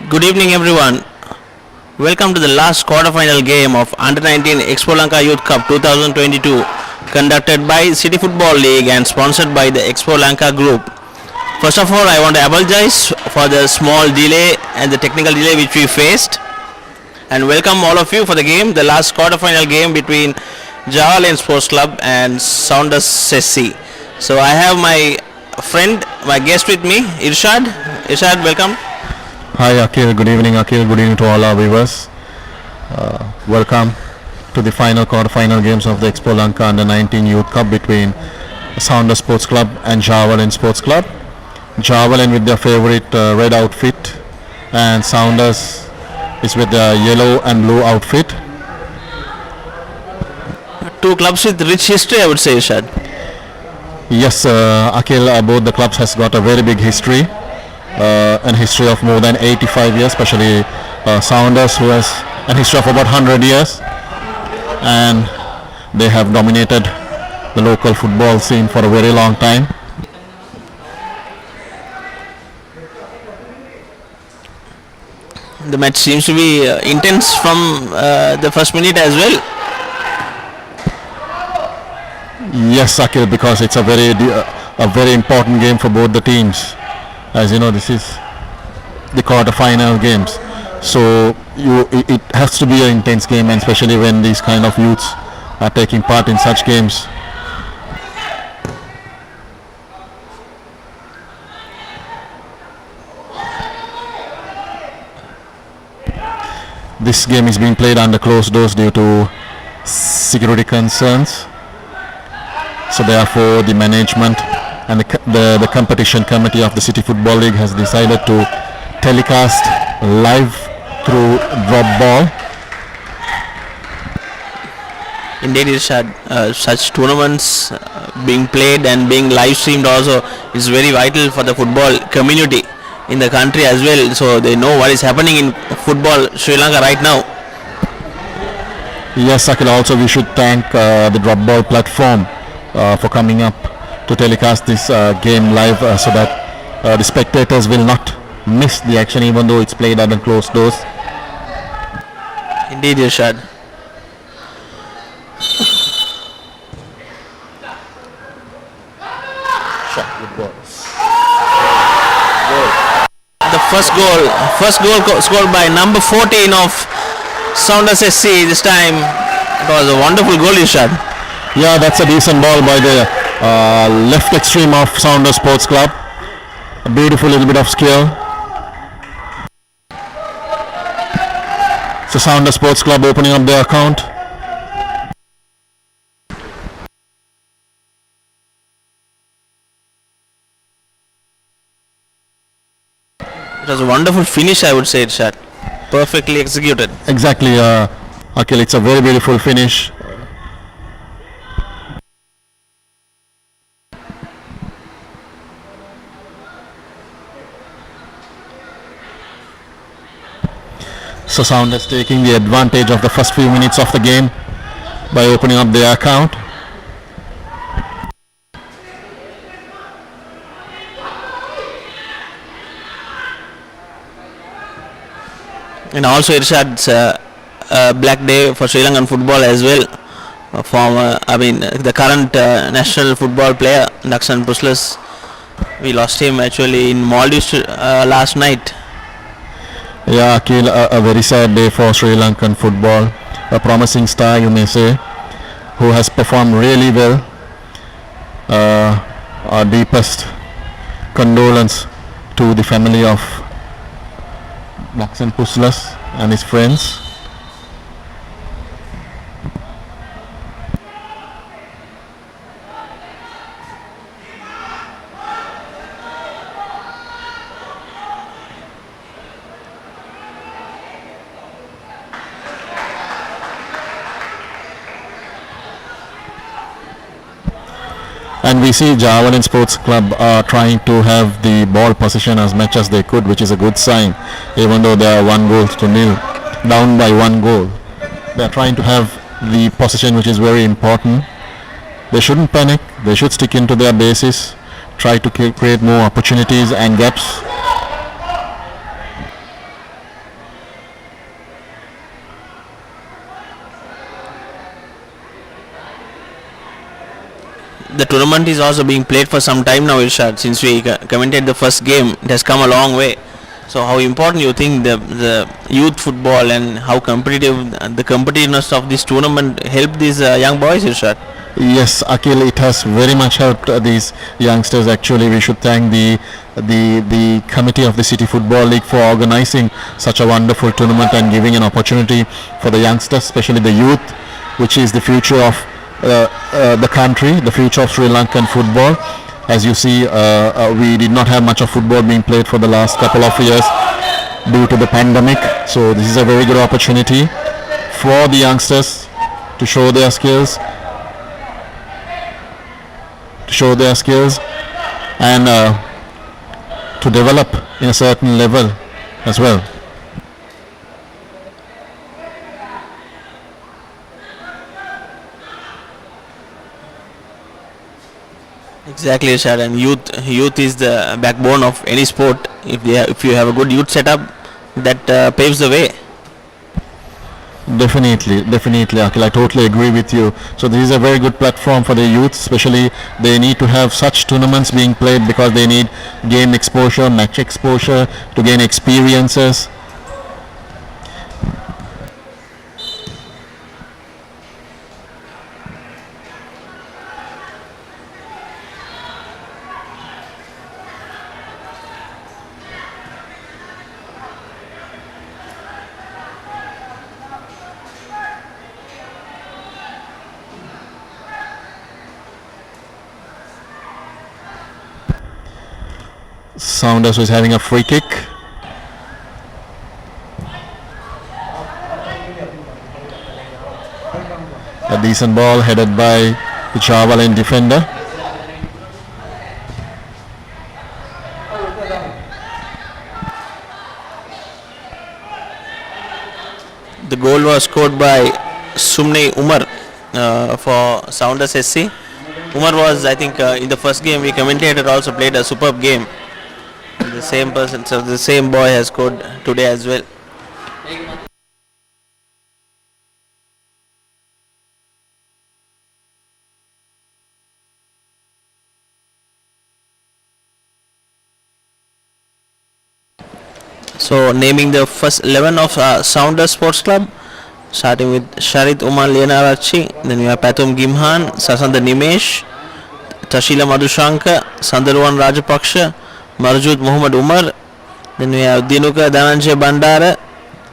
Good evening, everyone. Welcome to the last quarterfinal game of Under-19 𝗪𝗡 Youth Cup 2022, conducted by City Football League and sponsored by the 𝗪𝗡 Group. First of all, I want to apologize for the small delay and the technical delay which we faced, and welcome all of you for the game, the last quarterfinal game between 𝗪𝗡 Sports Club and Saunders 𝗪𝗡. So I have my friend, my guest with me, Irshad. Irshad, welcome. Hi Akhil, good evening Akhil, good evening to all our viewers. Welcome to the final quarter-final games of the 𝗪𝗡 Under-19 Youth Cup between Saunders Sports Club and 𝗪𝗡 Sports Club. 𝗪𝗡 with their favorite red outfit and Saunders is with the yellow and blue outfit. Two clubs with rich history, I would say, Irshad. Yes, Akhil, both the clubs has got a very big history. An history of more than 85 years, especially Saunders, who has a history of about 100 years, and they have dominated the local football scene for a very long time. The match seems to be intense from the first minute as well. Yes, Akhil, because it's a very important game for both the teams. As you know, this is the quarter-final games, so it has to be an intense game, and especially when these kind of youths are taking part in such games. This game is being played under closed doors due to security concerns, so therefore the management and the competition committee of the City Football League has decided to telecast live through drop ball. Indeed, Irshad, such tournaments being played and being live streamed also is very vital for the football community in the country as well, so they know what is happening in football Sri Lanka right now. Yes, Akhil, also we should thank the drop ball platform for coming up to telecast this game live, so that the spectators will not miss the action even though it's played under closed doors. Indeed, Irshad. The first goal scored by number 14 of Saunders 𝗪𝗡. This time it was a wonderful goal, Irshad. Yeah, that's a decent ball by the left extreme of Saunders Sports Club. A beautiful little bit of skill. So Saunders Sports Club opening up their account. It was a wonderful finish, I would say, Irshad. Perfectly executed. Exactly, Akhil, it's a very beautiful finish. So Saunders taking the advantage of the first few minutes of the game by opening up their account. And also, Irshad's a black day for Sri Lankan football as well. The current national football player 𝗪𝗏 𝗪𝗏, we lost him actually in Maldives last night. Yeah, Akhil, a very sad day for Sri Lankan football. A promising star, you may say, who has performed really well. Our deepest condolence to the family of 𝗪𝗏 𝗪𝗏 and his friends. And we see 𝗪𝗡 Sports Club trying to have the ball possession as much as they could, which is a good sign, even though they are 1-0 down by 1 goal. They are trying to have the possession, which is very important. They shouldn't panic. They should stick into their bases, try to create more opportunities and gaps. The tournament is also being played for some time now, Irshad. Since we commented the first game, it has come a long way. So how important you think the youth football and how competitive the competitiveness of this tournament help these young boys, Irshad? Yes, Akhil, it has very much helped these youngsters. Actually, we should thank the committee of the City Football League for organizing such a wonderful tournament and giving an opportunity for the youngsters, especially the youth, which is the future of the country, the future of Sri Lankan football. As you see, we did not have much of football being played for the last couple of years due to the pandemic. So this is a very good opportunity for the youngsters to show their skills, and to develop in a certain level as well. Exactly, Irshad. And youth is the backbone of any sport. If you have a good youth setup, that paves the way. Definitely, Akhil, I totally agree with you. So this is a very good platform for the youth, especially they need to have such tournaments being played because they need game exposure, match exposure to gain experiences. Saunders was having a free kick. A decent ball headed by the 𝗀𝗏 defender. The goal was scored by 𝗀𝗏𝗃 for Saunders SC. Umar was, I think, in the first game we commentated, also played a superb game. The same person, so the same boy has scored today as well. So naming the first 11 of Saunders Sports Club, starting with Sharith Umar Lianarachi, then we have Pathum Gimhan, Sasanda Nimesh, Tashila Madhushanka, Sandarwan Rajapaksha, Marjut Muhammad Umar, then we have Dinuka Dhananjay Bandara,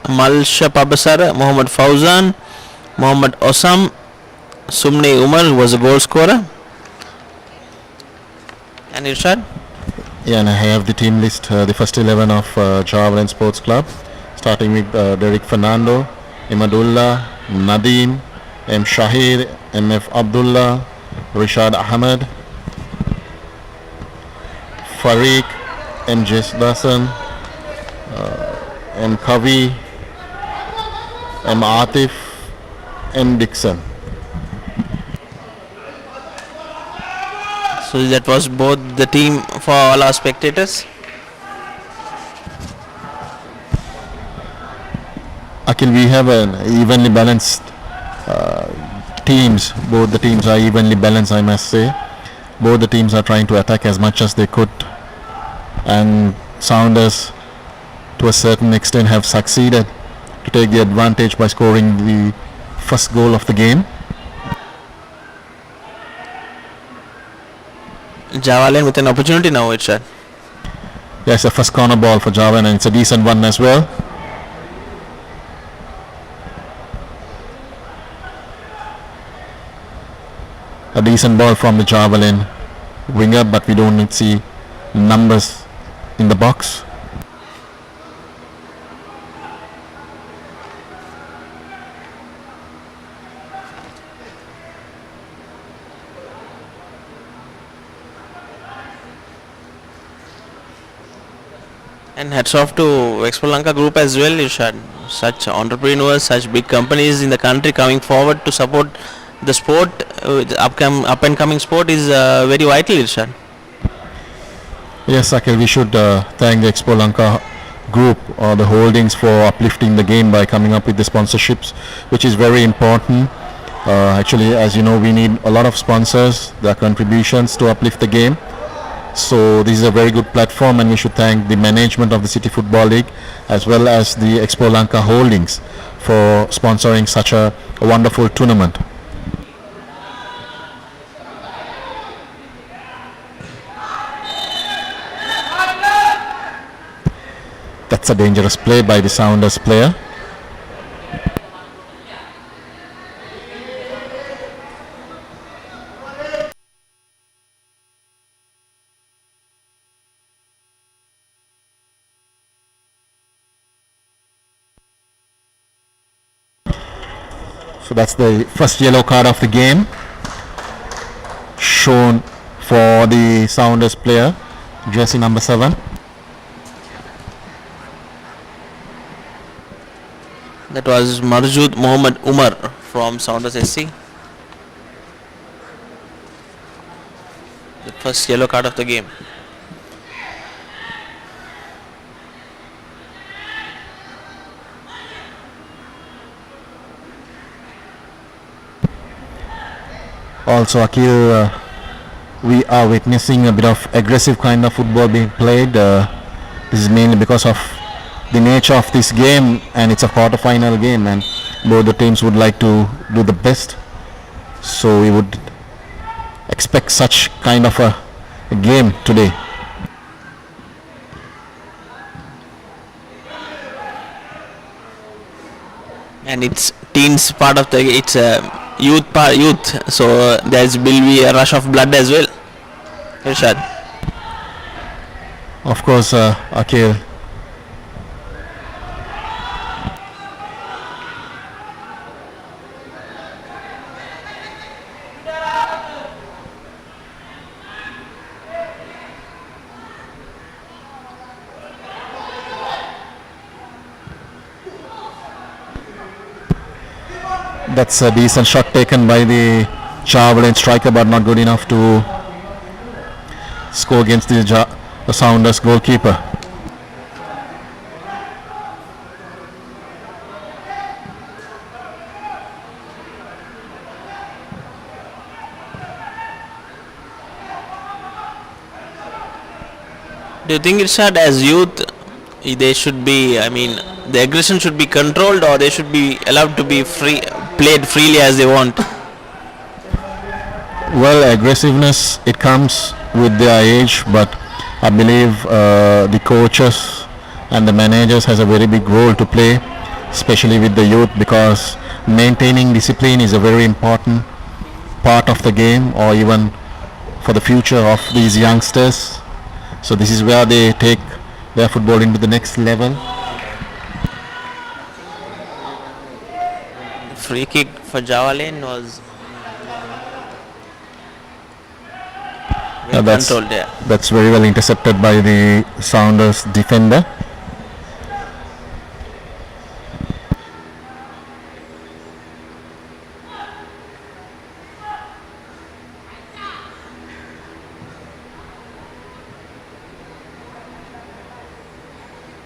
Malsha Pabasara, Muhammad Fauzan, Muhammad Osam, Sumne Umar, who was a goal scorer. And Irshad? Yeah, and I have the team list, the first 11 of 𝗀𝗏 Sports Club, starting with Derek Fernando, Imadullah, Nadeem, M. Shahir, M.F. Abdullah, Rishad Ahmed, Farik, M. Jesdasan, M. Kavi, M. Atif, M. Dixon. So that was both the team for all our spectators. Akhil, we have an evenly balanced teams. Both the teams are evenly balanced, I must say. Both the teams are trying to attack as much as they could, and Saunders to a certain extent have succeeded to take the advantage by scoring the first goal of the game. 𝗀𝗏 with an opportunity now, Irshad. Yes, a first corner ball for 𝗀𝗏, and it's a decent one as well. A decent ball from the 𝗀𝗏 winger, but we don't see numbers in the box. And hats off to Expo Lanka group as well, Irshad. such entrepreneurs, such big companies in the country coming forward to support the sport, the up and coming sport is very vital, Irshad. Yes, Akhil, we should thank the Expo Lanka group or the holdings for uplifting the game by coming up with the sponsorships, which is very important. Actually, as you know, we need a lot of sponsors, their contributions to uplift the game. So this is a very good platform, and we should thank the management of the City Football League as well as the Expo Lanka holdings for sponsoring such a wonderful tournament. That's a dangerous play by the Saunders player. So that's the first yellow card of the game shown for the Saunders player, jersey number 7. That was Marjood Mohammed Umar from Saunders SC. The first yellow card of the game. Also, Akhil, we are witnessing a bit of aggressive kind of football being played. This is mainly because of the nature of this game, and it's a quarter-final game, and both the teams would like to do the best. So we would expect such kind of a game today. And it's teens part of the, it's youth, so there's will be a rush of blood as well, Irshad. Of course, Akhil. That's a decent shot taken by the 𝗀𝗏𝗏 striker, but not good enough to score against the Saunders goalkeeper. Do you think, Irshad, as youth, they should be, I mean, the aggression should be controlled, or they should be allowed to be free, played freely as they want? Well, aggressiveness, it comes with their age, but I believe the coaches and the managers has a very big role to play, especially with the youth, because maintaining discipline is a very important part of the game, or even for the future of these youngsters. So this is where they take their football into the next level. Free kick for Jawalin was well controlled there. That's very well intercepted by the Saunders defender.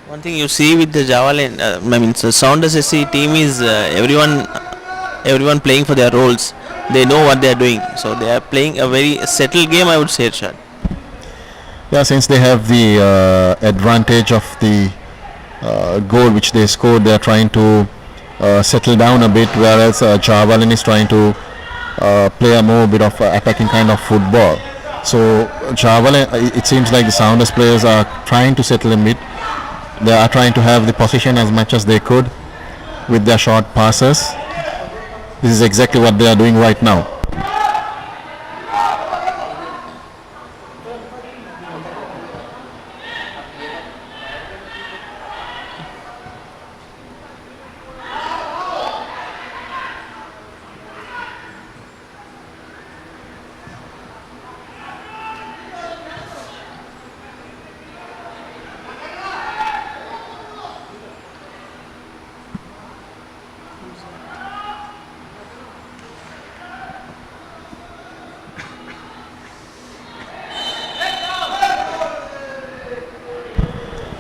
One thing you see with the Jawalin, I mean, so Saunders SC team is everyone playing for their roles. They know what they are doing, so they are playing a very settled game, I would say, Irshad. Yeah, since they have the advantage of the goal which they scored, they are trying to settle down a bit, whereas 𝗀𝗏𝗏 is trying to play a more bit of attacking kind of football. So 𝗀𝗏𝗏, it seems like the Saunders players are trying to settle a bit. They are trying to have the possession as much as they could with their short passes. This is exactly what they are doing right now.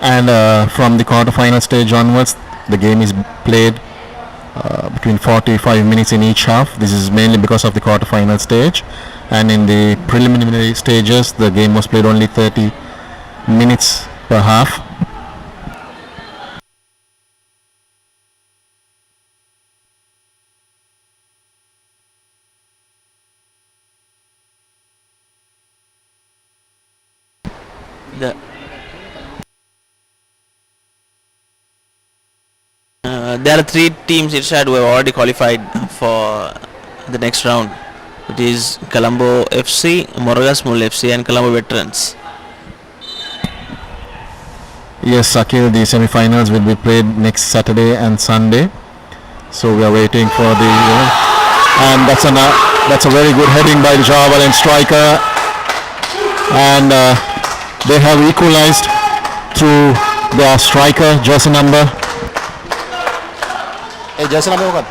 And from the quarterfinal stage onwards, the game is played between 45 minutes in each half. This is mainly because of the quarterfinal stage, and in the preliminary stages the game was played only 30 minutes per half. The there are three teams Irshad who have already qualified for the next round. It is Colombo FC, Moragas Mul FC and Colombo Veterans. Yes, Akhil, the semi-finals will be played next Saturday and Sunday. So we are waiting for the and that's a very good heading by the 𝗀𝗏 striker, and they have equalized through their striker, jersey number. Jersey number what?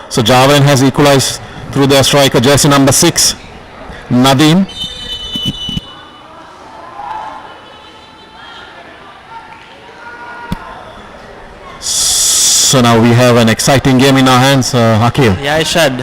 So 𝗀𝗏 has equalized through their striker, jersey number 6, Nadeem. So now we have an exciting game in our hands, Akhil. Yeah, Irshad.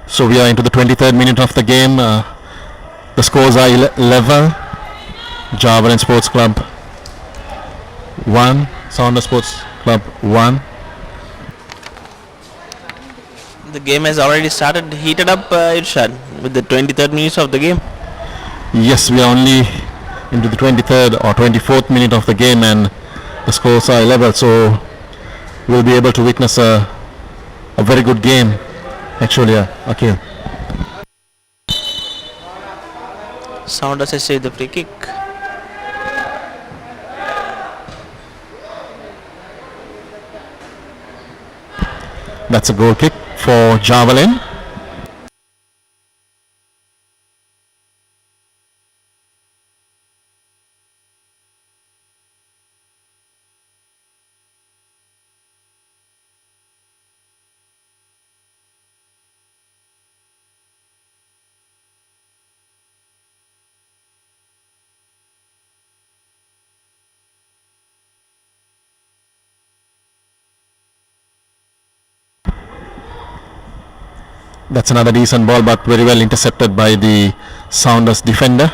So we are into the 23rd minute of the game. The scores are level. 𝗀𝗏 Sports Club 1, Saunders Sports Club 1. The game has already started, heated up, Irshad, with the 23rd minutes of the game. Yes, we are only into the 23rd or 24th minute of the game, and the scores are level. So we'll be able to witness a very good game. Actually, Akhil. Saunders has saved the free kick. That's a goal kick for 𝗀𝗏. That's another decent ball, but very well intercepted by the Saunders defender.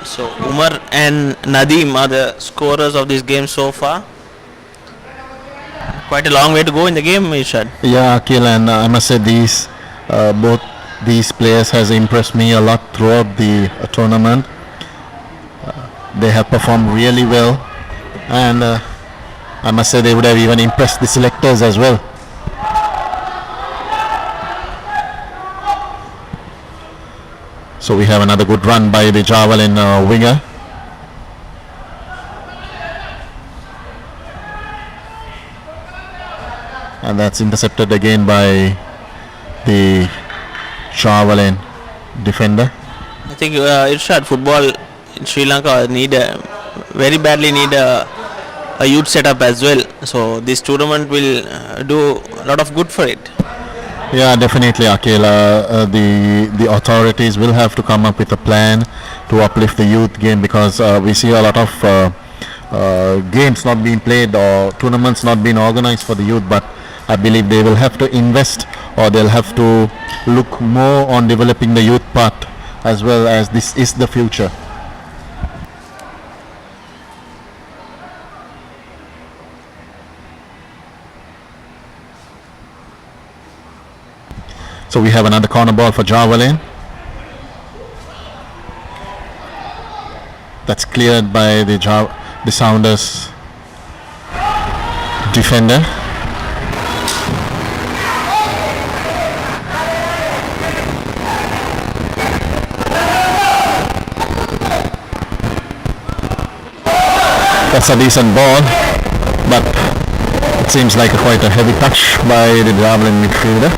So Umar and Nadeem are the scorers of this game so far. Quite a long way to go in the game, Irshad. Yeah, Akhil, and I must say both these players has impressed me a lot throughout the tournament. They have performed really well, and I must say they would have even impressed the selectors as well. So we have another good run by the 𝗀𝗏 winger. And that's intercepted again by the 𝗀𝗏 defender. I think Irshad, football in Sri Lanka very badly need a youth setup as well. So this tournament will do a lot of good for it. Yeah, definitely, Akhil. The authorities will have to come up with a plan to uplift the youth game, because we see a lot of games not being played or tournaments not being organized for the youth, but I believe they will have to invest, or they'll have to look more on developing the youth part, as well as this is the future. So we have another corner ball for 𝗀𝗏𝗀𝗃. That's cleared by the Saunders defender. That's a decent ball, but it seems like quite a heavy touch by the 𝗀𝗏𝗀𝗃 midfielder.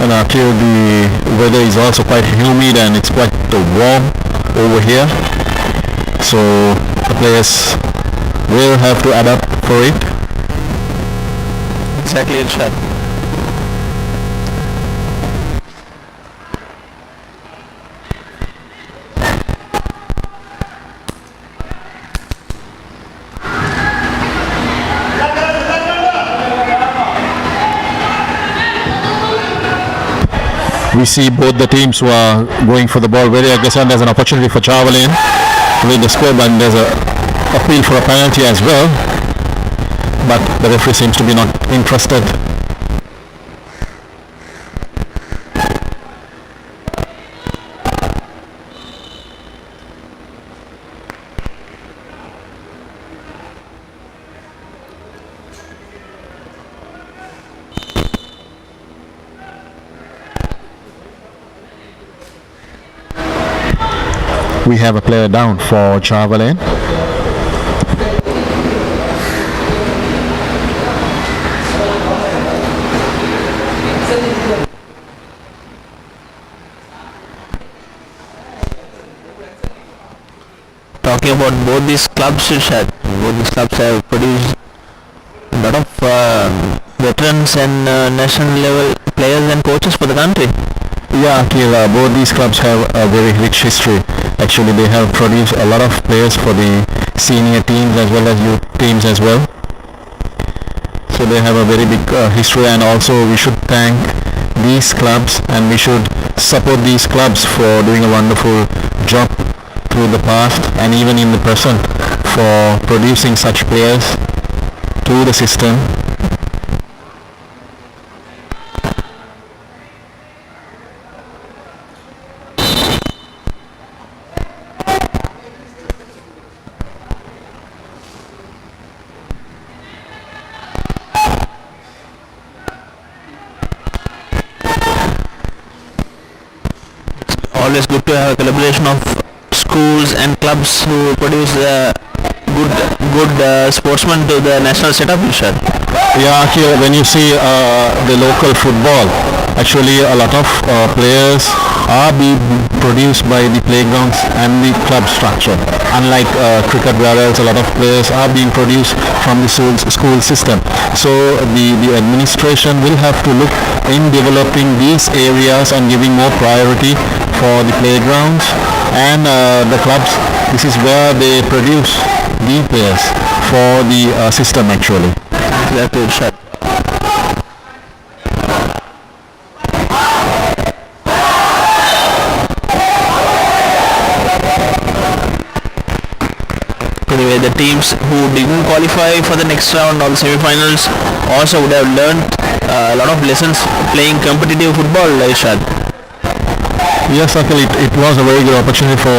And actually the weather is also quite humid and it's quite warm over here, so the players will have to adapt for it. Exactly, Irshad. We see both the teams who are going for the ball very aggressive. There's an opportunity for 𝗀𝗏𝗀𝗃 with the square, and there's a appeal for a penalty as well, but the referee seems to be not interested. We have a player down for 𝗀𝗏𝗀𝗃. Talking about both these clubs, Irshad, both these clubs have produced a lot of veterans and national level players and coaches for the country. Yeah, Akhil, both these clubs have a very rich history. Actually, they have produced a lot of players for the senior teams as well as youth teams as well. So they have a very big history, and also we should thank these clubs and we should support these clubs for doing a wonderful job through the past and even in the present for producing such players to the system. Always good to have a collaboration of schools and clubs who produce good sportsmen to the national setup, Irshad. Yeah, Akhil, when you see the local football, actually a lot of players are being produced by the playgrounds and the club structure. Unlike cricket, where else a lot of players are being produced from the school system. So the administration will have to look in developing these areas and giving more priority for the playgrounds and the clubs. This is where they produce the players for the system actually. Exactly, Irshad. Anyway, the teams who didn't qualify for the next round or the semi-finals also would have learned a lot of lessons playing competitive football, Irshad. Yes, Akhil, it was a very good opportunity for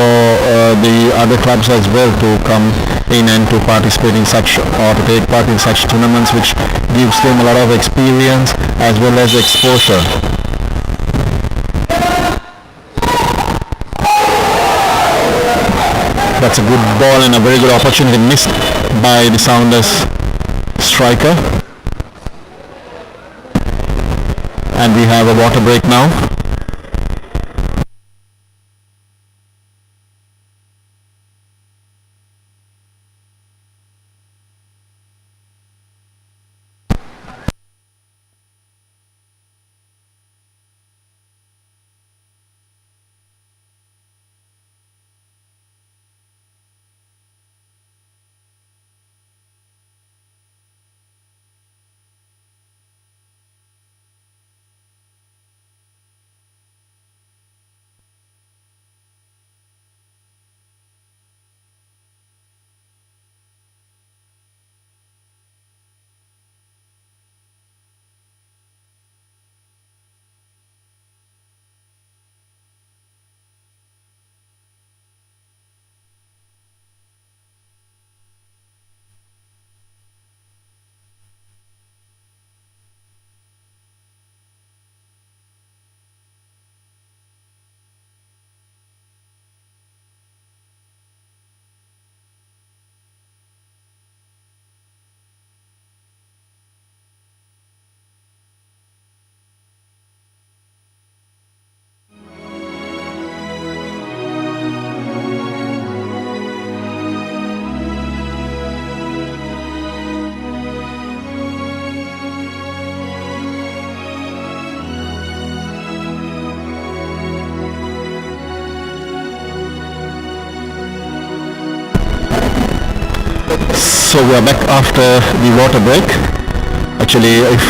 the other clubs as well to come in and to participate in such or to take part in such tournaments, which gives them a lot of experience as well as exposure. That's a good ball and a very good opportunity missed by the Saunders striker. And we have a water break now. So we are back after the water break. Actually, if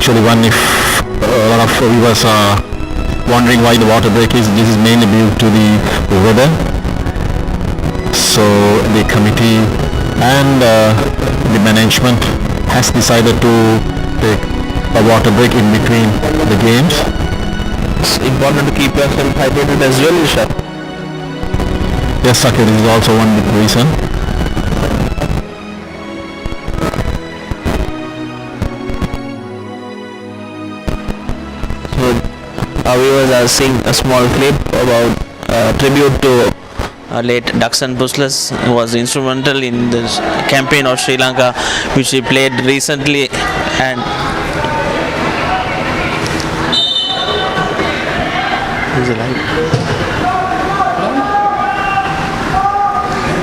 a lot of viewers are wondering why the water break is, this is mainly due to the weather. So the committee and the management has decided to take a water break in between the games. It's important to keep yourself hydrated as well, Irshad. Yes, Sakir, this is also one big reason. So our viewers are seeing a small clip about tribute to late 𝗀𝗏𝗃𝗀 who was instrumental in the campaign of Sri Lanka, which he played recently. And is it live?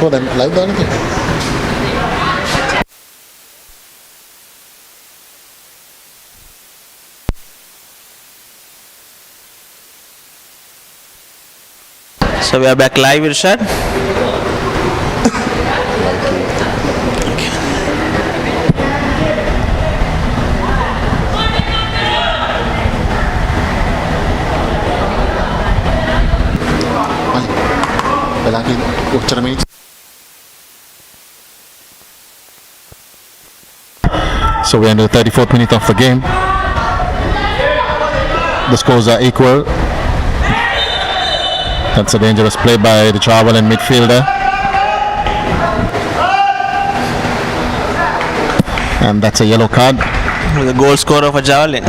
Oh, then live දාන්න තියෙනවා. So we are back live, Irshad. So we're in the 34th minute of the game. The scores are equal. That's a dangerous play by the 𝗀𝗏𝗃𝗀𝗃 midfielder. And that's a yellow card. The goal scorer for javelin.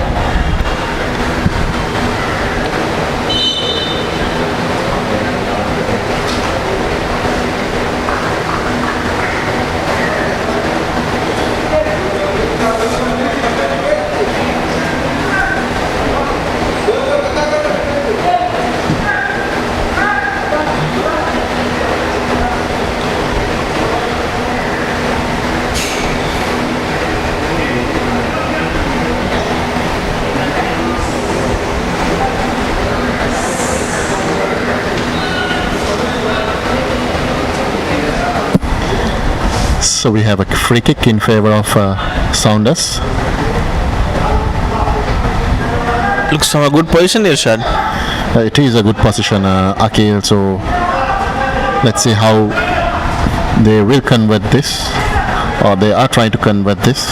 So we have a free kick in favor of Saunders. Looks from a good position, Irshad. It is a good position, Akhil. So let's see how they will convert this, or they are trying to convert this.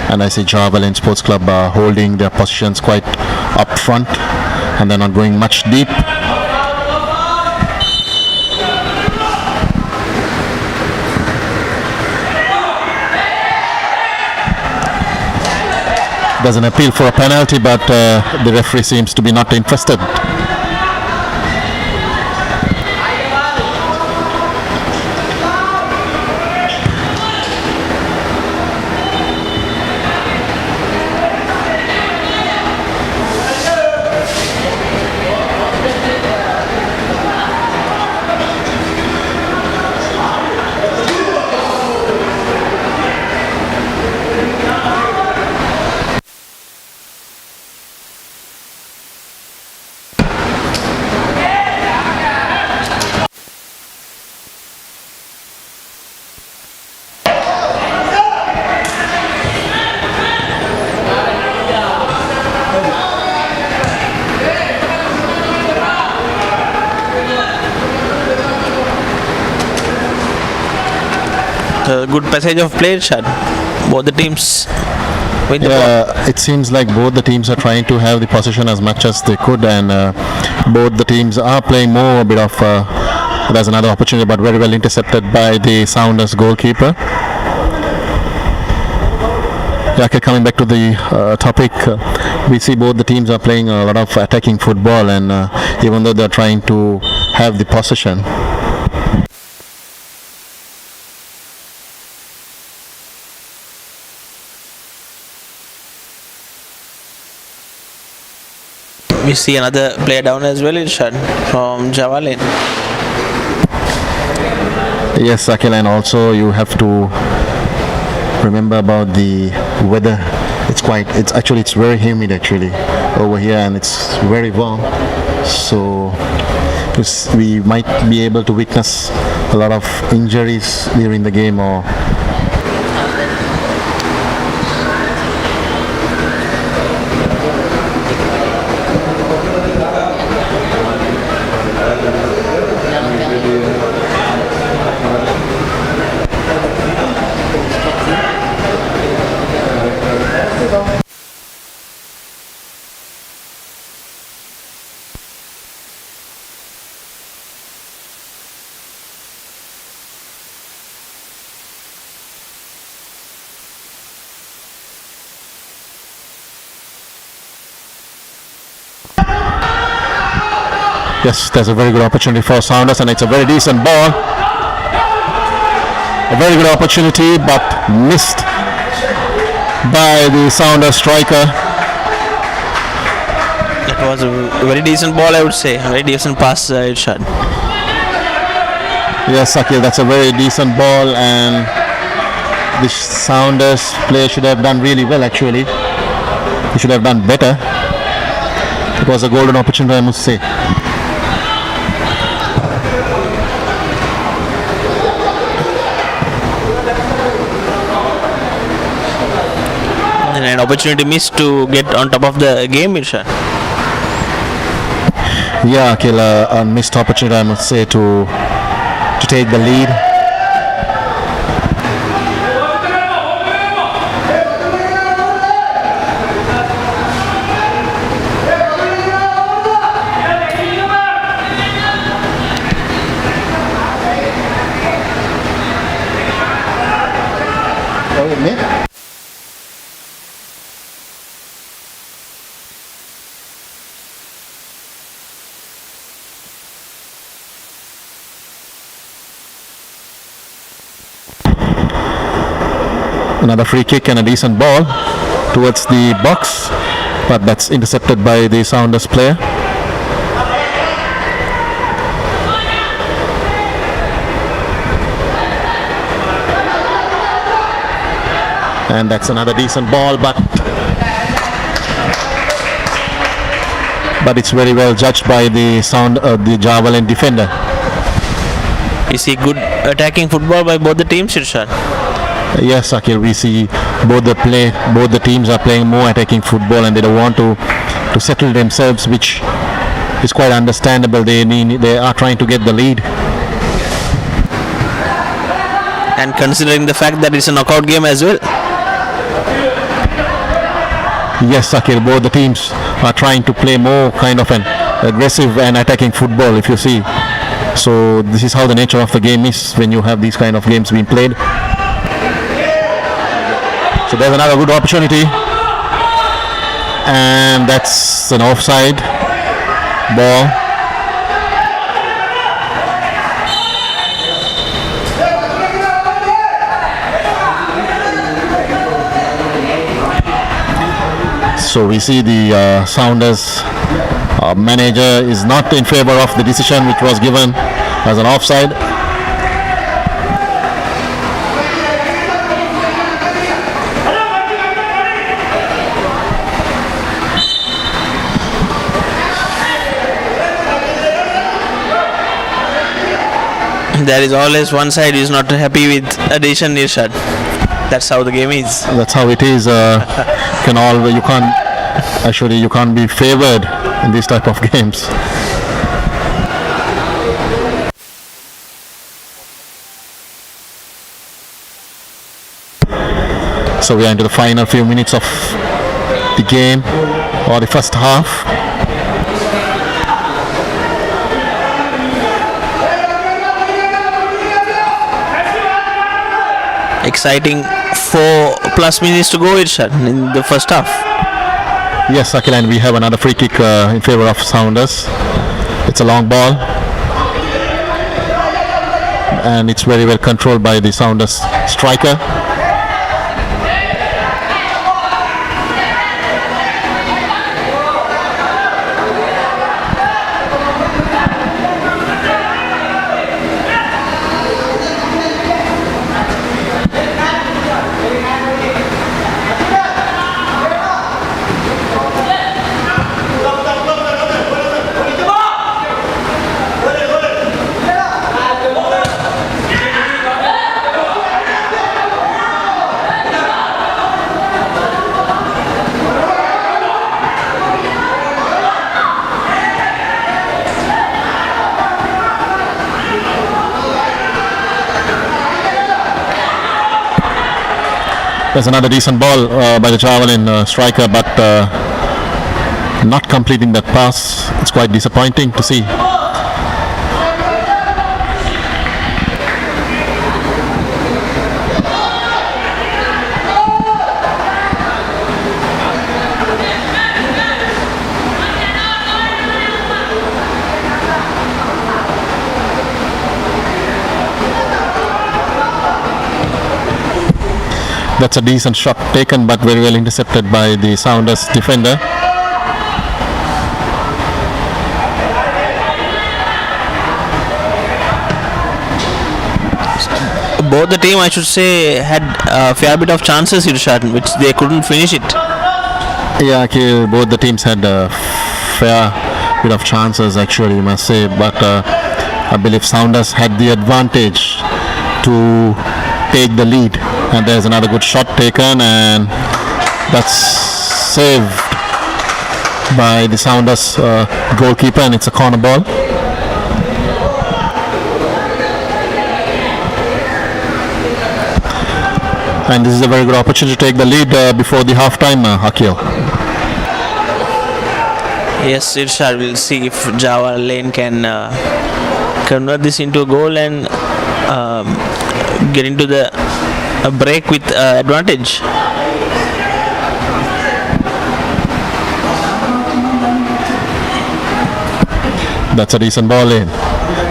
And I see 𝗀𝗏𝗃𝗀𝗃 Sports Club holding their positions quite up front, and they're not going much deep. There's an appeal for a penalty, but the referee seems to be not interested. Good passage of play, Irshad. Both the teams with the ball. It seems like both the teams are trying to have the possession as much as they could, and both the teams are playing more a bit of. There's another opportunity, but very well intercepted by the Saunders goalkeeper. Yeah, okay, coming back to the topic, we see both the teams are playing a lot of attacking football, and even though they're trying to have the possession. We see another player down as well, Irshad, from 𝗀𝗏𝗃𝗀𝗃. Yes, Akhil, and also you have to remember about the weather It's very humid actually over here, and it's very warm. So we might be able to witness a lot of injuries during the game, or yes, there's a very good opportunity for Saunders, and it's a very decent ball. A very good opportunity, but missed by the Saunders striker. That was a very decent ball, I would say. A very decent pass, Irshad. Yes, Akhil, that's a very decent ball, and the Saunders player should have done really well actually. He should have done better. It was a golden opportunity, I must say. And an opportunity missed to get on top of the game, Irshad. Yeah, Akhil, a missed opportunity, I must say, to take the lead. Another free kick and a decent ball towards the box, but that's intercepted by the Saunders player. And that's another decent ball, but it's very well judged by the Javelin defender. You see good attacking football by both the teams, Irshad. Yes, Akhil, we see both the teams are playing more attacking football, and they don't want to settle themselves, which is quite understandable. They are trying to get the lead. And considering the fact that it's a knockout game as well. Yes, Akhil, both the teams are trying to play more kind of an aggressive and attacking football, if you see. So this is how the nature of the game is when you have these kind of games being played. So there's another good opportunity, and that's an offside ball. So we see the Saunders manager is not in favor of the decision which was given as an offside. There is always one side who is not happy with a decision, Irshad. That's how the game is. That's how it is. You can't be favored in these type of games. So we are into the final few minutes of the game, or the first half. Exciting 4+ minutes to go, Irshad, in the first half. Yes, Akhil, and we have another free kick in favor of Saunders. It's a long ball, and it's very well controlled by the Saunders striker. There's another decent ball by the javelin striker, but not completing that pass. It's quite disappointing to see. That's a decent shot taken, but very well intercepted by the Saunders defender. Both the team, I should say, had a fair bit of chances, Irshad, which they couldn't finish it. Yeah, okay, both the teams had a fair bit of chances, actually, you must say, but I believe Saunders had the advantage to take the lead. And there's another good shot taken, and that's saved by the Saunders goalkeeper, and it's a corner ball. And this is a very good opportunity to take the lead before the half-time, Akil. Yes, Irshad, we'll see if Java Lane can convert this into a goal and get into the break with advantage. That's a decent ball in,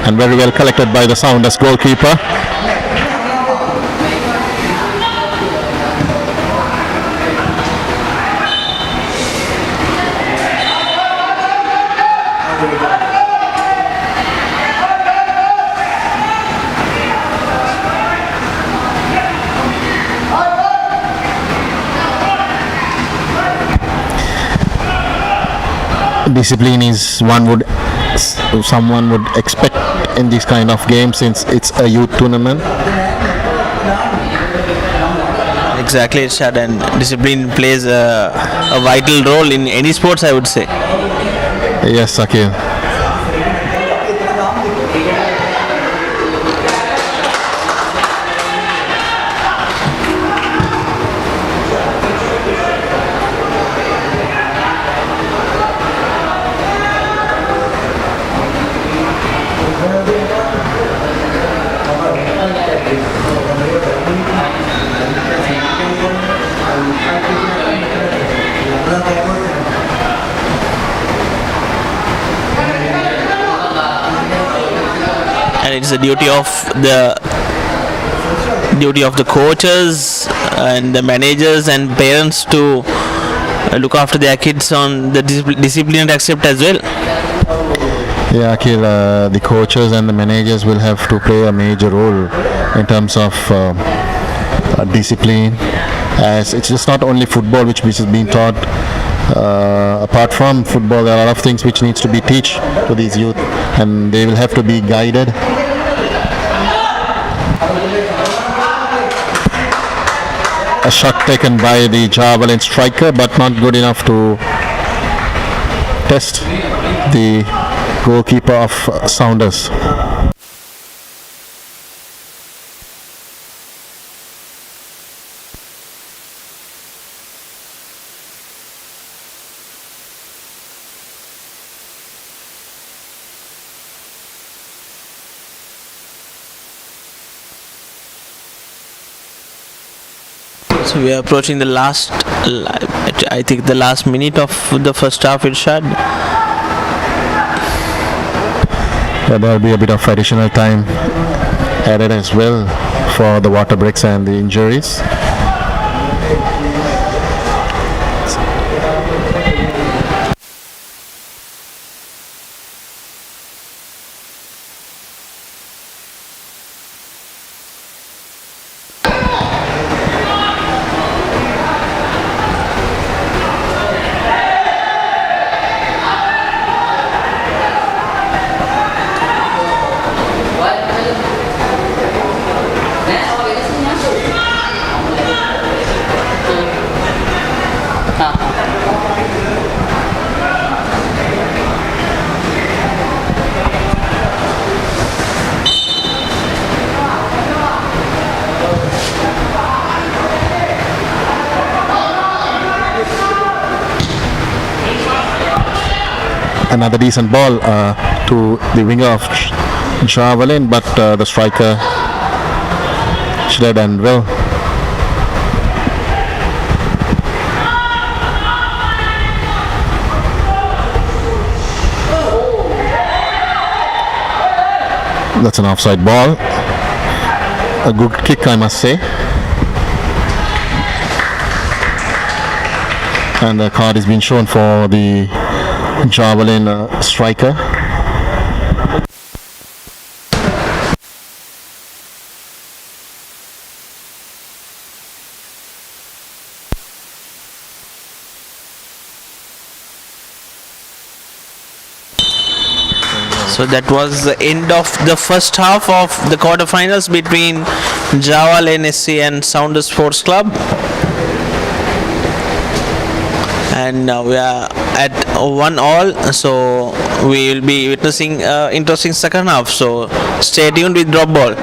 and very well collected by the Saunders goalkeeper. Discipline is someone would expect in this kind of game, since it's a youth tournament. Exactly, Irshad, and discipline plays a vital role in any sports, I would say. Yes, Akil. And it's the duty of the coaches and the managers and parents to look after their kids on the disciplined aspect as well. Yeah, Akil, the coaches and the managers will have to play a major role in terms of discipline, as it's just not only football which is being taught. Apart from football, there are a lot of things which needs to be taught to these youth, and they will have to be guided. A shot taken by the javelin striker, but not good enough to test the goalkeeper of Saunders. So we are approaching the last, I think the last minute of the first half, Irshad. Yeah, there will be a bit of additional time added as well for the water breaks and the injuries. another decent ball to the winger of Javelin, but the striker should have done well. That's an offside ball. A good kick, I must say. And the card is being shown for the Javelin striker. So that was the end of the first half of the quarterfinals between Javelin SC and Saunders Sports Club. And now we are at 1-1, so we will be witnessing interesting second half. So stay tuned with Drop Ball.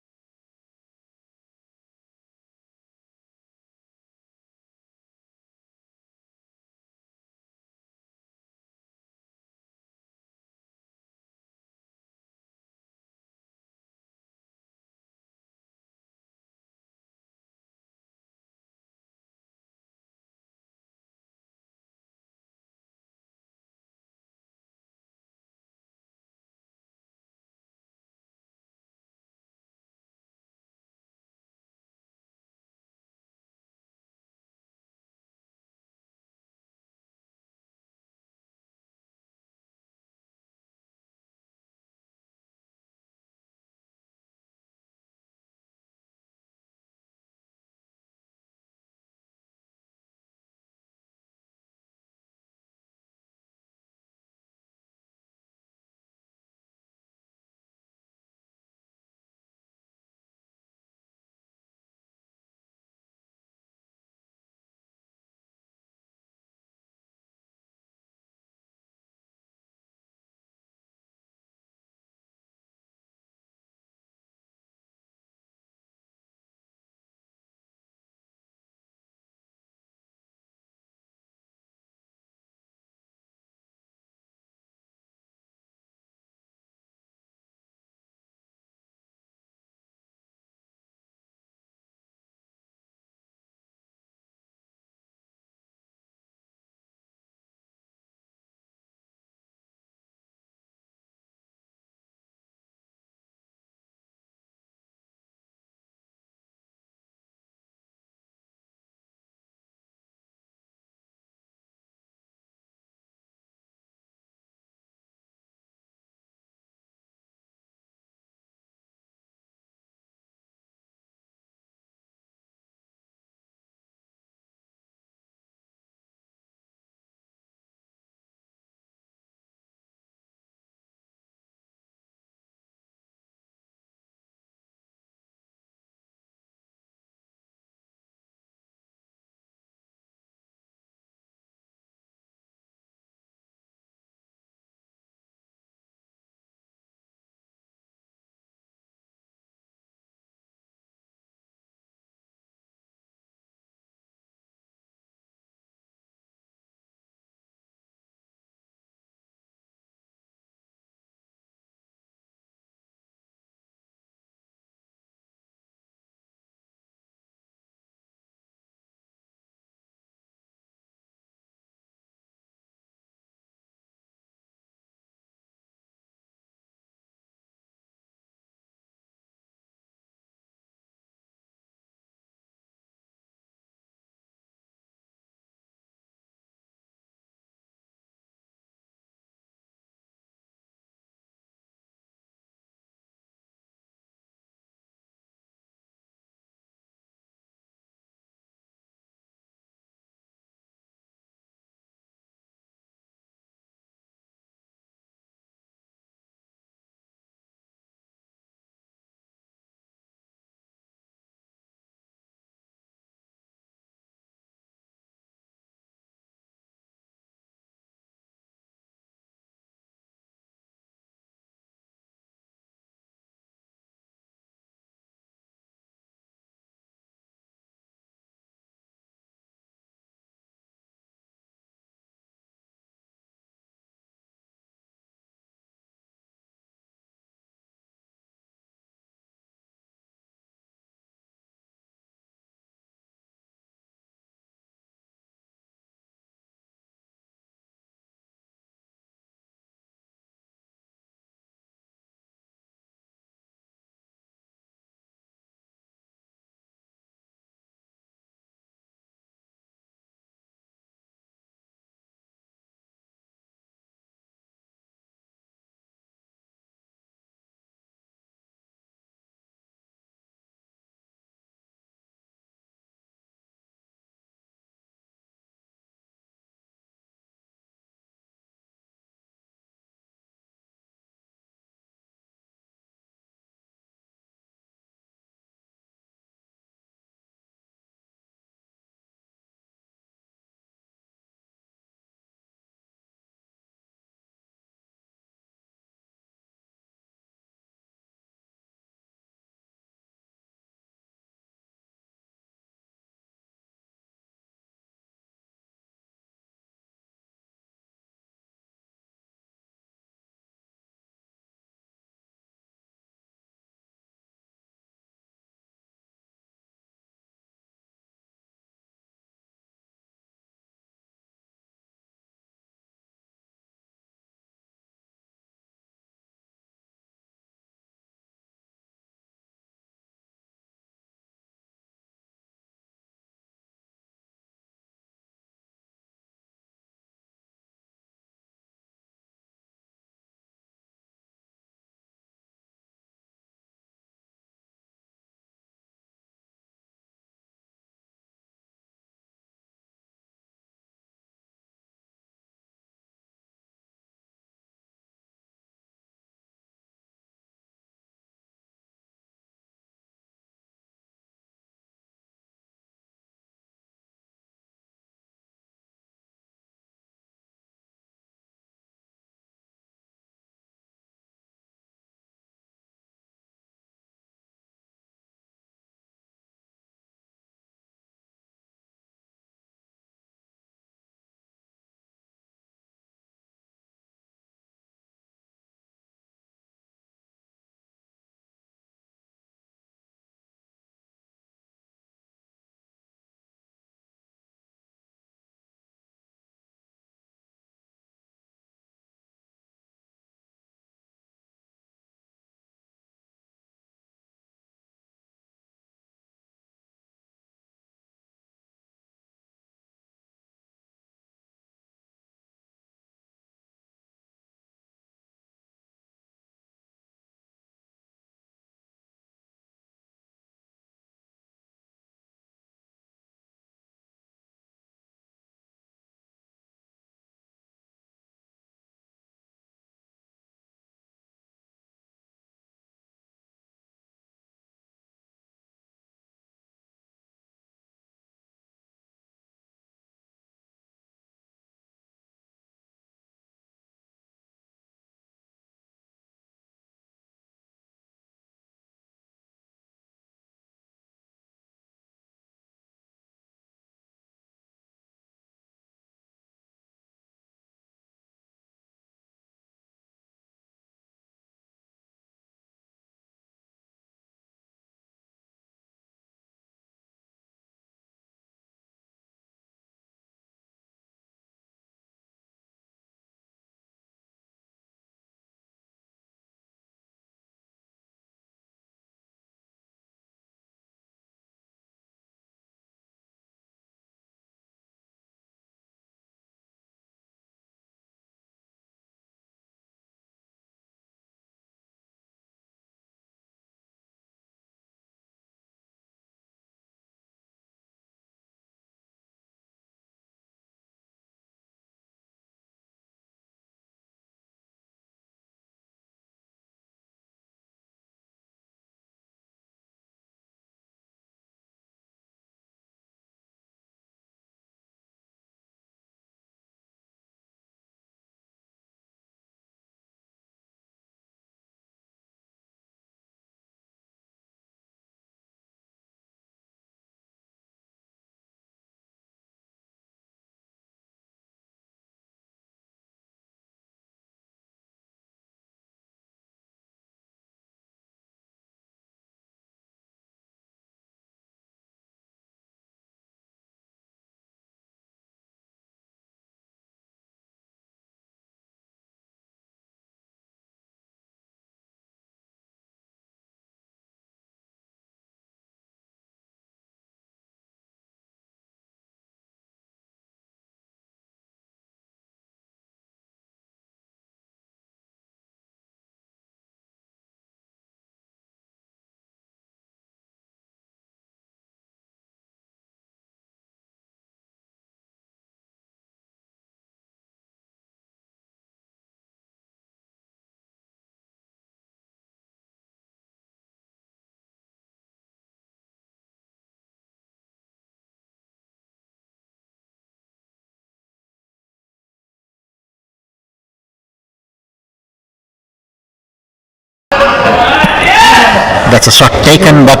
That's a shot taken, but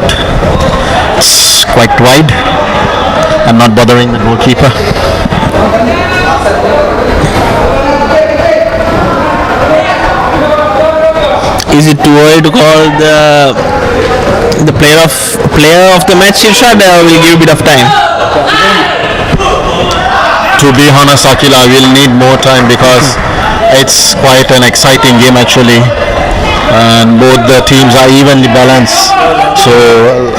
it's quite wide and not bothering the goalkeeper. Is it too early to call the player of the match, Irshad? We'll give a bit of time. To be honest, Akhil, I will need more time because it's quite an exciting game actually, and both the teams are evenly balanced. So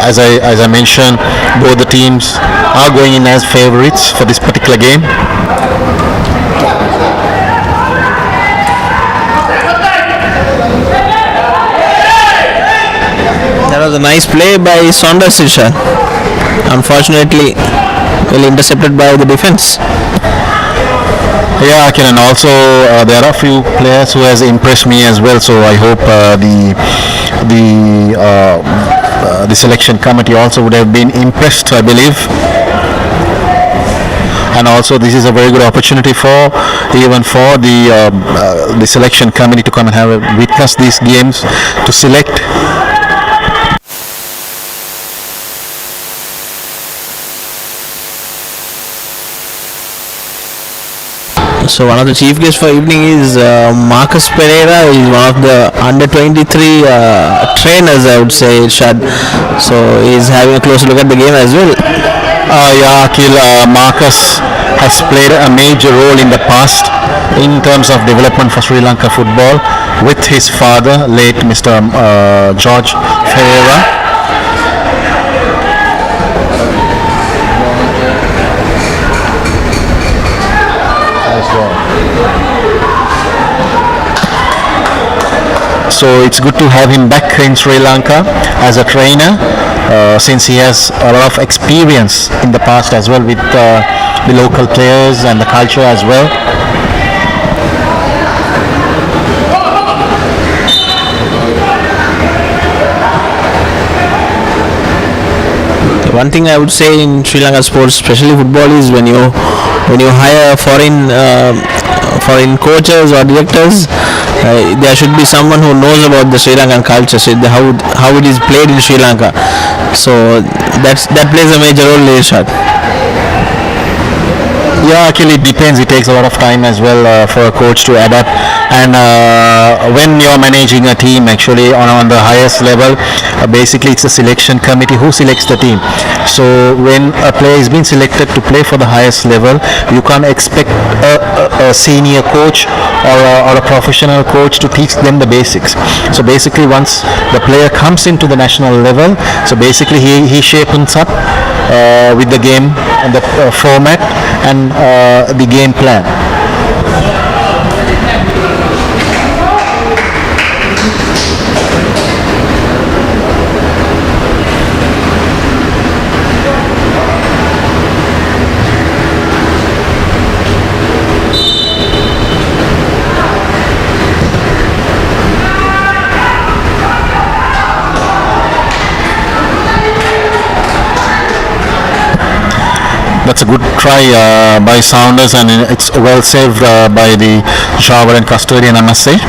as I mentioned, both the teams are going in as favorites for this particular game. That was a nice play by Saunders, Irshad. Unfortunately, well intercepted by the defense. Yeah, Akhil, and also there are a few players who has impressed me as well. So I hope the selection committee also would have been impressed, I believe. And also this is a very good opportunity for the selection committee to come and have a witness these games to select. So one of the chief guests for evening is Marcus Pereira. He's one of the under-23 trainers, I would say, Irshad. So he's having a closer look at the game as well. Yeah, Akhil, Marcus has played a major role in the past in terms of development for Sri Lanka football with his father, late Mr. George Ferreira. So it's good to have him back in Sri Lanka as a trainer, since he has a lot of experience in the past as well with the local players and the culture as well. One thing I would say in Sri Lanka sports, especially football, is when you hire foreign coaches or directors, there should be someone who knows about the Sri Lankan culture, so how it is played in Sri Lanka. So that plays a major role, Irshad. Yeah, actually it depends. It takes a lot of time as well for a coach to adapt. And when you're managing a team actually on the highest level, basically it's a selection committee who selects the team. So when a player is being selected to play for the highest level, you can't expect a senior coach or a professional coach to teach them the basics. So basically once the player comes into the national level, so basically he shapes up with the game and the format and the game plan. That's a good try by Saunders, and it's well saved by the shower and custodian, I must say.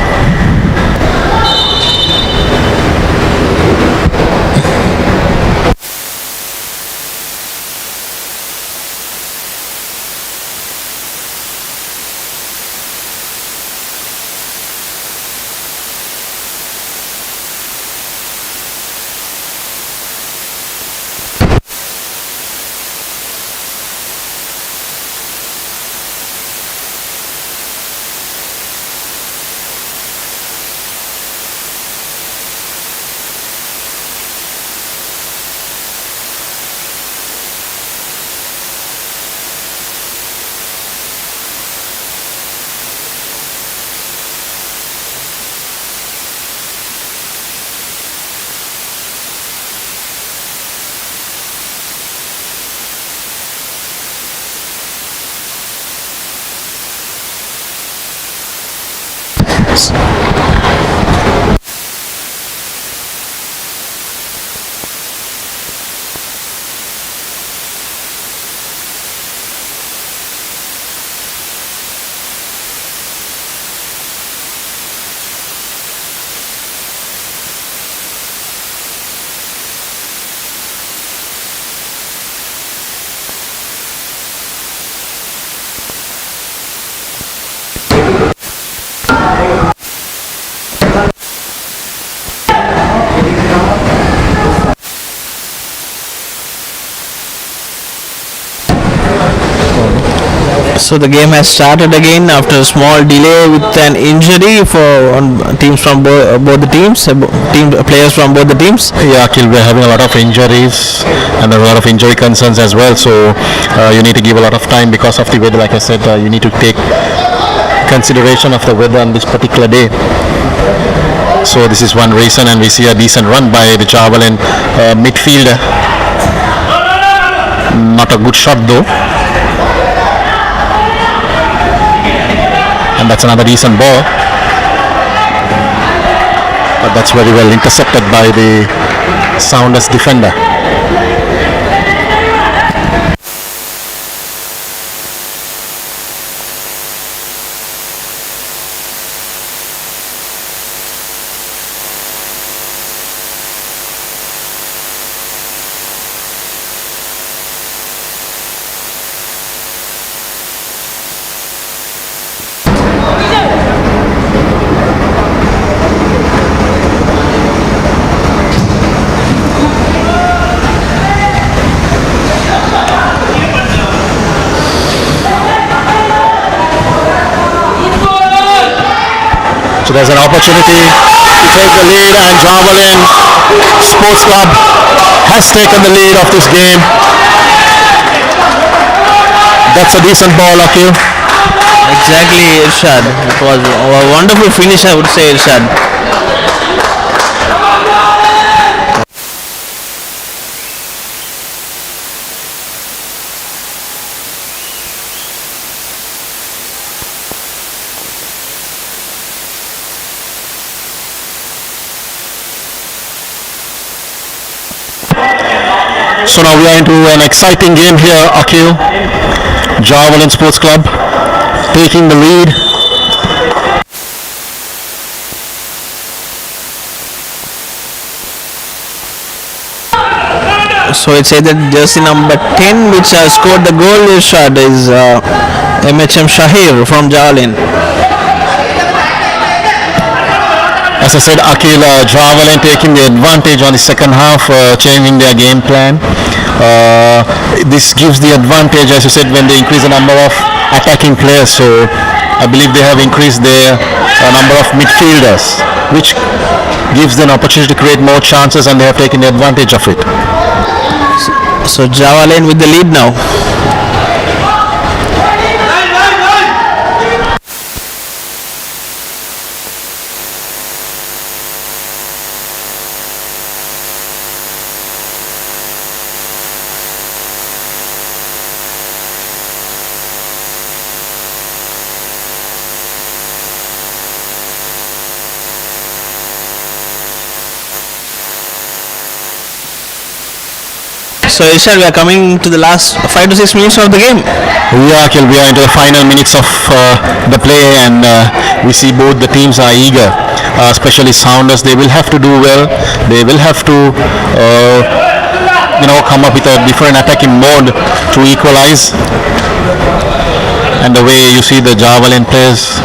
So the game has started again after a small delay with an injury for teams from both the teams, players from both the teams. Yeah, Akhil, we're having a lot of injuries and there are a lot of injury concerns as well. So you need to give a lot of time because of the weather. Like I said, you need to take consideration of the weather on this particular day. So this is one reason, and we see a decent run by the Javelin midfielder. Not a good shot though. And that's another decent ball. But that's very well intercepted by the Saunders defender. So there's an opportunity to take the lead, and Javelin Sports Club has taken the lead of this game. That's a decent ball, Akhil. Exactly, Irshad. It was a wonderful finish, I would say, Irshad. So now we are into an exciting game here, Akhil. Javelin Sports Club taking the lead. So it's either jersey number 10 which has scored the goal, Irshad, is 𝗀𝗏𝗄 Shahir from Javelin. As I said, Akhil, Javelin taking the advantage on the second half, changing their game plan. This gives the advantage, as you said, when they increase the number of attacking players. So I believe they have increased their number of midfielders, which gives them an opportunity to create more chances, and they have taken the advantage of it. So Javelin with the lead now. So Irshad, we are coming to the last 5 to 6 minutes of the game. Yeah, Akhil, we are into the final minutes of the play, and we see both the teams are eager, especially Saunders. They will have to do well. They will have to come up with a different attacking mode to equalize. And the way you see the Javelin players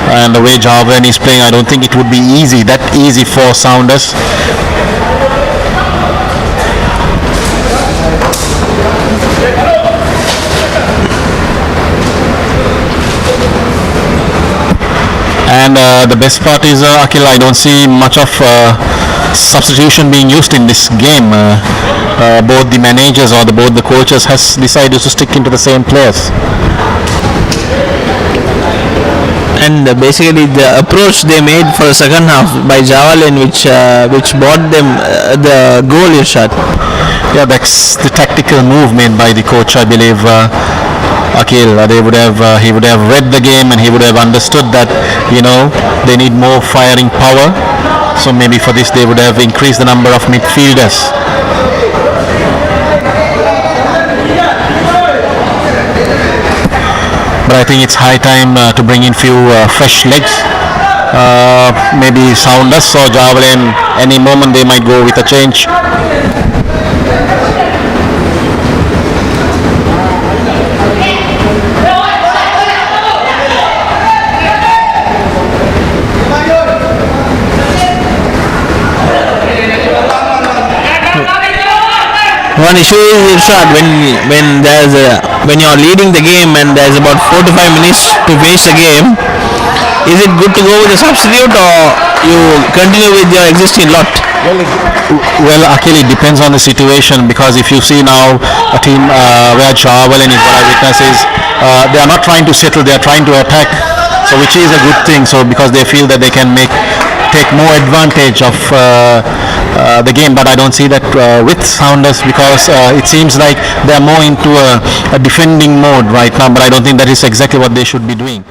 and the way Javelin is playing, I don't think it would be that easy for Saunders. And the best part is, Akhil, I don't see much of substitution being used in this game. Both the managers or both the coaches has decided to stick into the same players. And basically the approach they made for the second half by Javelin, which bought them the goal, Irshad. Yeah, that's the tactical move made by the coach, I believe. Akhil, he would have read the game, and he would have understood that they need more firing power. So maybe for this they would have increased the number of midfielders. But I think it's high time to bring in few fresh legs. Maybe Saunders or Javelin, any moment they might go with a change. One issue is, Irshad, when there's when you're leading the game and there's about 4 to 5 minutes to finish the game, is it good to go with a substitute or you continue with your existing lot? Well, actually, it depends on the situation, because if you see now a team where 𝗀𝗏𝗏 and what I witness is they are not trying to settle, they are trying to attack, so which is a good thing. So because they feel that they can take more advantage of the game, but I don't see that with Saunders, because it seems like they are more into a defending mode right now. But I don't think that is exactly what they should be doing.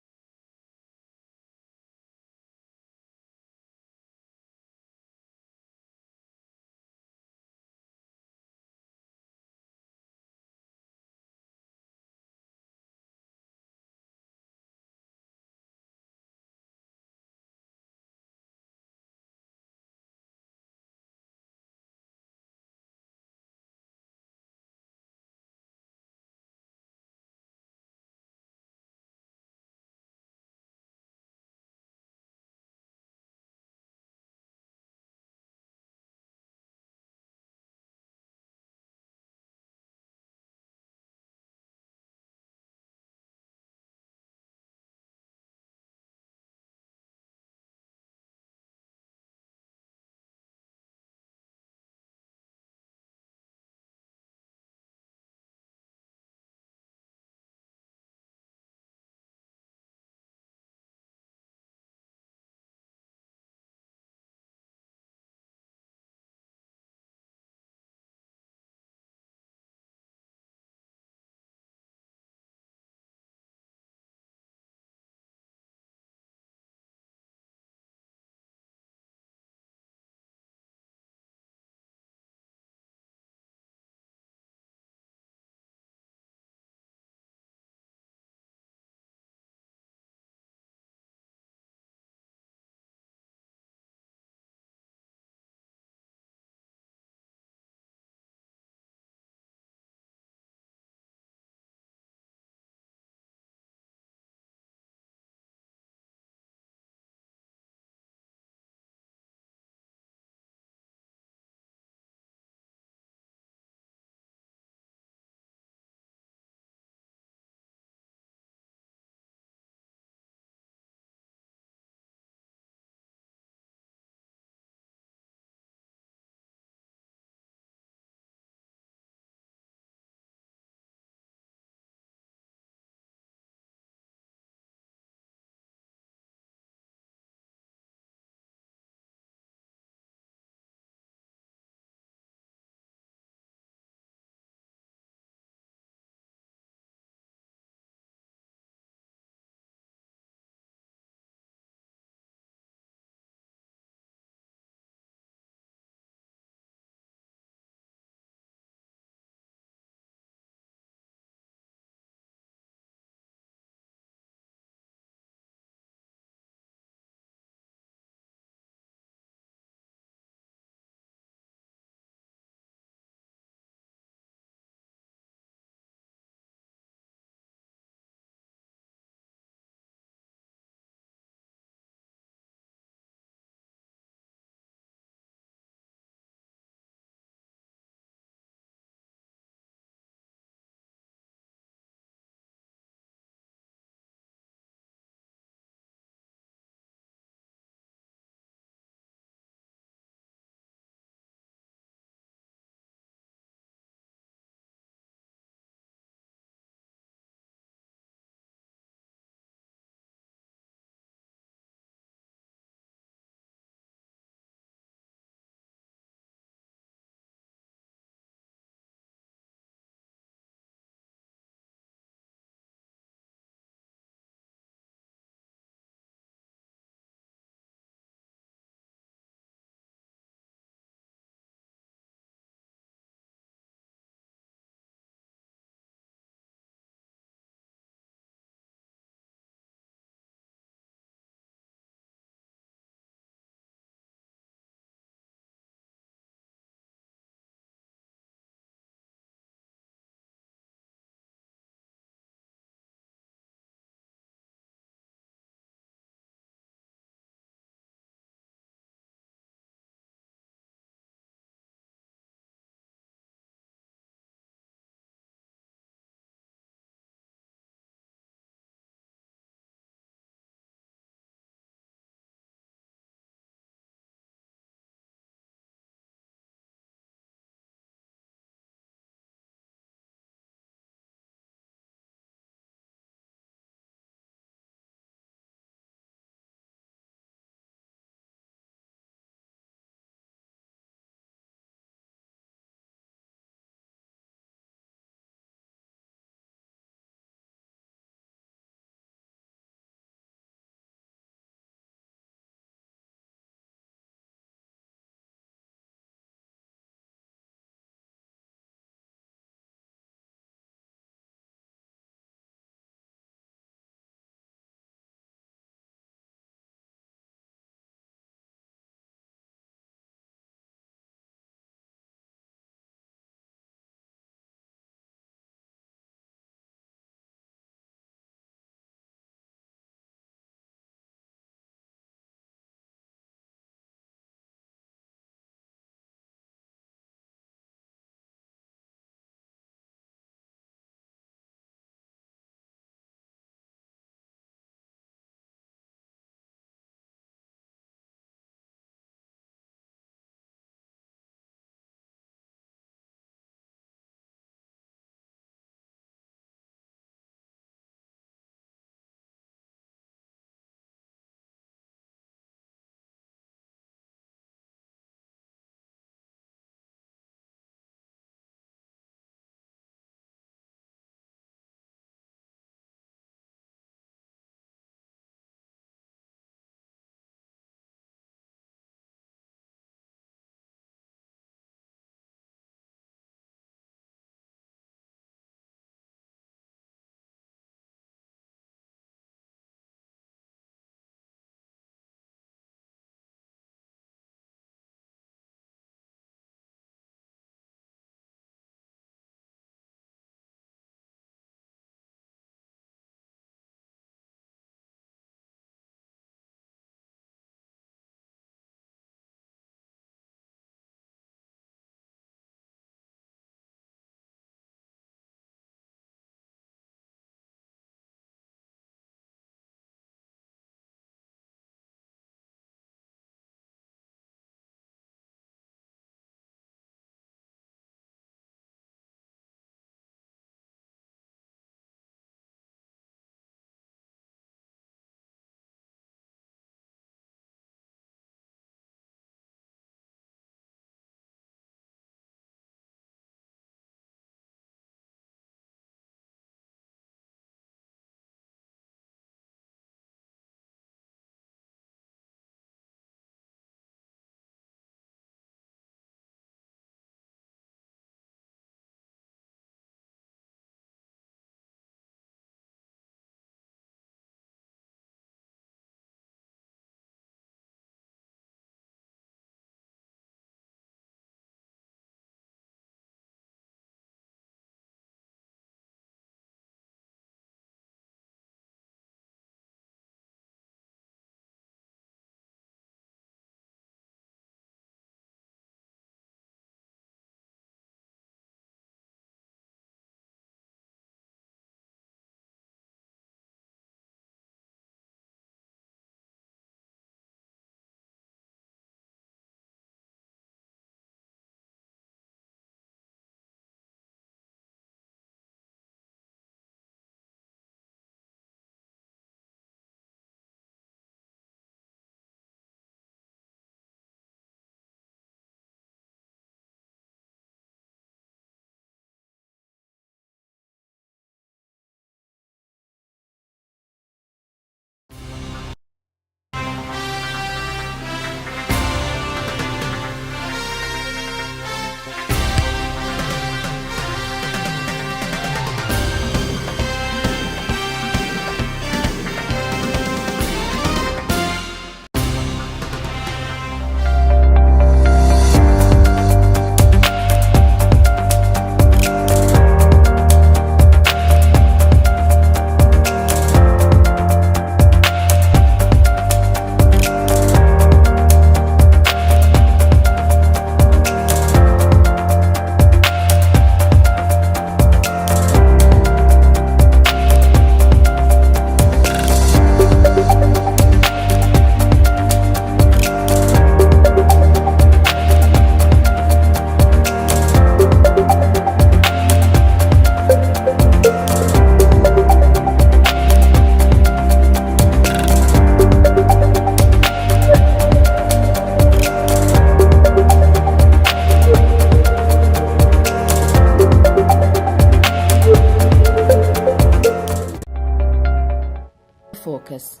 focus.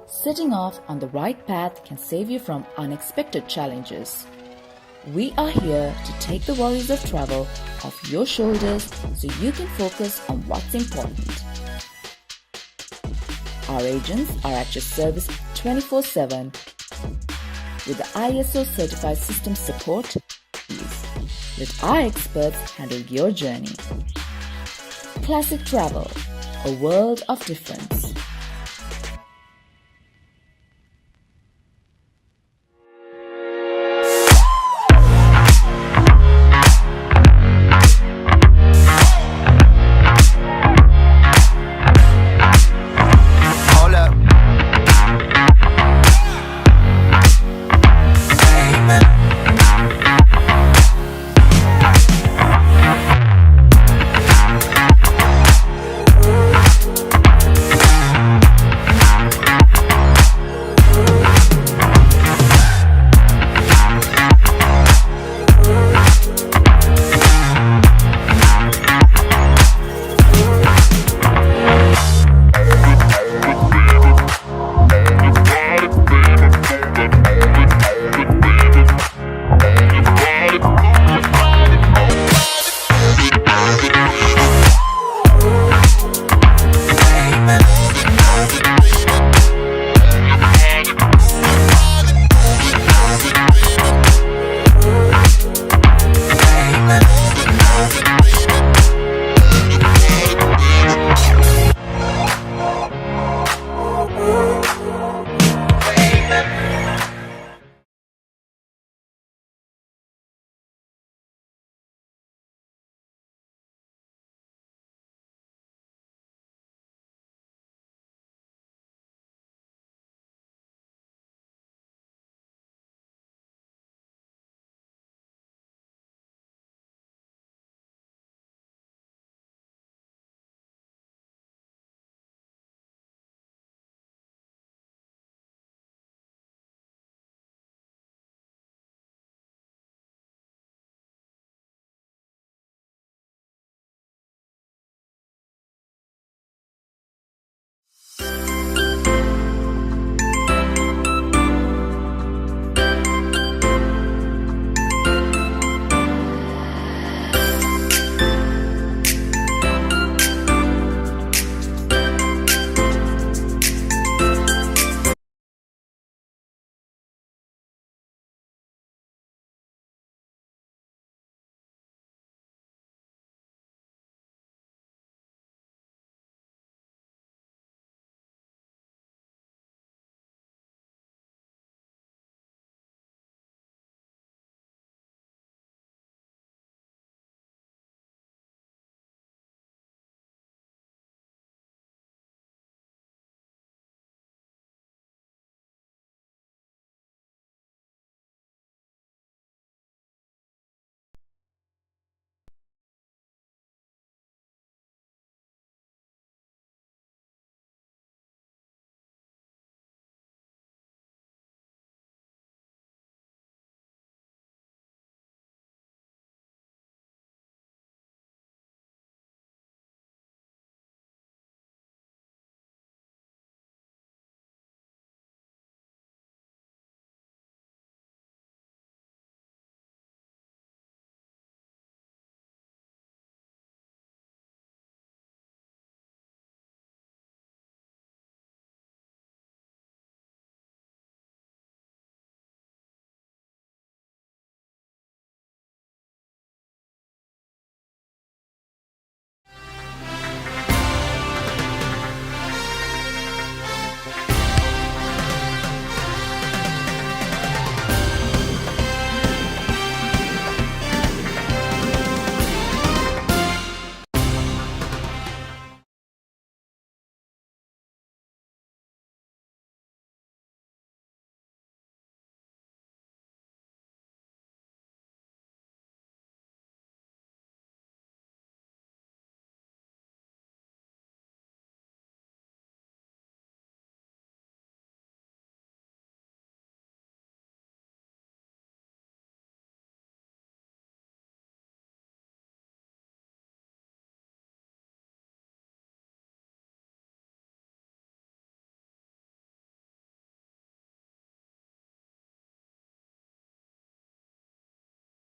Setting off on the right path can save you from unexpected challenges. We are here to take the worries of travel off your shoulders so you can focus on what's important. Our agents are at your service 24/7 with the ISO certified system support. Let our experts handle your journey. Classic Travel, a world of difference.